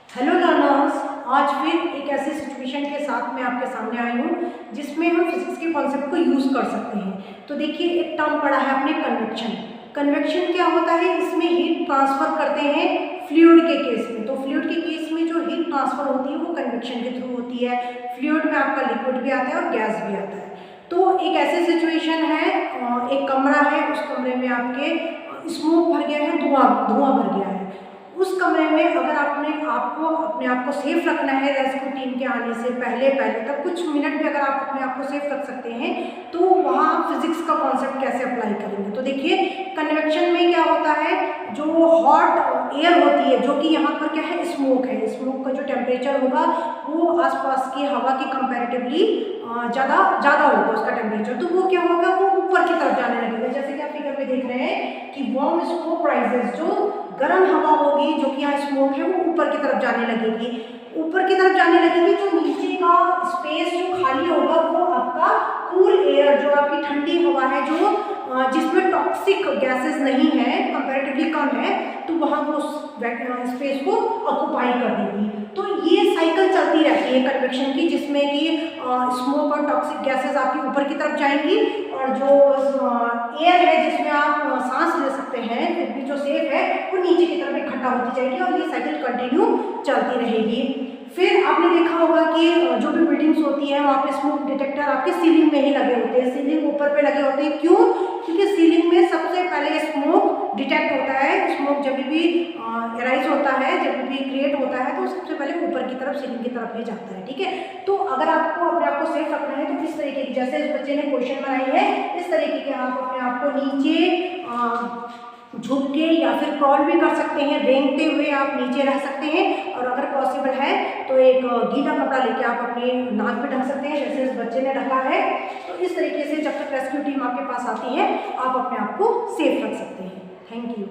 Hello learners, आज फिर एक ऐसी सिचुएशन के साथ मैं आपके सामने आई हूँ जिसमें हम फिजिक्स के कॉन्सेप्ट को यूज़ कर सकते हैं। तो देखिए, एक टर्म पढ़ा है आपने, कन्वेक्शन। कन्वेक्शन क्या होता है? इसमें हीट ट्रांसफर करते हैं फ्लूइड के केस में। तो फ्लूइड के केस में जो हीट ट्रांसफर होती है वो कन्वेक्शन के थ्रू होती है। फ्लूइड में आपका लिक्विड भी आता है और गैस भी आता है। तो एक ऐसी सिचुएशन है, एक कमरा है, उस कमरे में आपके स्मोक भर गया है, धुआं धुआं भर गया है। उस कमरे में अगर आपने आपको अपने आप को सेफ रखना है रेस्क्यू टीम के आने से पहले तक कुछ मिनट भी अगर आप अपने आप को सेफ रख सकते हैं, तो वहाँ फिजिक्स का कॉन्सेप्ट कैसे अप्लाई करेंगे? तो देखिए, कन्वेक्शन में क्या होता है, जो हॉट एयर होती है, जो कि यहाँ पर क्या है, स्मोक है। स्मोक का जो टेम्परेचर होगा वो आसपास की हवा के कंपैरेटिवली ज़्यादा होगा उसका टेम्परेचर। तो वो क्या होगा, वो ऊपर की तरफ जाने लगेगा। जैसे कि आप फिगर में देख रहे हैं कि वार्म स्मोक राइजेस, जो गर्म हवा होगी, जो कि यहाँ स्मोक है, वो ऊपर की तरफ जाने लगेगी। ऊपर की तरफ जाने लगेगी, जो नीचे का स्पेस जो खाली होगा वो आपका कूल एयर, जो आपकी ठंडी हवा है, जो जिसमें टॉक्सिक गैसेस नहीं है, कंपैरेटिवली कम है, तो वहाँ वो स्पेस को ऑक्युपाई कर देगी। तो ये साइकिल चलती रहती है कन्वेक्शन की, जिसमें कि स्मोक और टॉक्सिक गैसेस आपकी ऊपर की तरफ जाएंगी और जो एयर है जिसमें आप सांस ले सकते हैं, फिर भी जो सेफ है, वो नीचे की तरफ इकट्ठा होती जाएगी और ये साइकिल कंटिन्यू चलती रहेगी। फिर आपने देखा होगा कि जो भी बिल्डिंग्स होती है वहाँ पे स्मोक डिटेक्टर आपके सीलिंग में ही लगे होते हैं, सीलिंग ऊपर पे लगे होते हैं। क्यों? क्योंकि सीलिंग में सबसे पहले स्मोक डिटेक्ट होता है। स्मोक जब भी एराइज होता है, जब भी क्रिएट होता है, तो सबसे पहले ऊपर की तरफ, सीलिंग की तरफ ही जाता है। ठीक है, तो अगर आपको अपने आप को सेफ रखना है तो इस तरीके की, जैसे इस बच्चे ने क्वेश्चन बनाई है, इस तरीके के आप अपने आप को नीचे झुक के या फिर क्रॉल भी कर सकते हैं, रेंगते हुए आप नीचे रह सकते हैं। और अगर पॉसिबल है तो एक गीला कपड़ा लेके आप अपने नाक पे ढक सकते हैं, जैसे इस बच्चे ने ढका है। तो इस तरीके से जब तक रेस्क्यू टीम आपके पास आती है, आप अपने आप को सेफ रख सकते हैं। Thank you.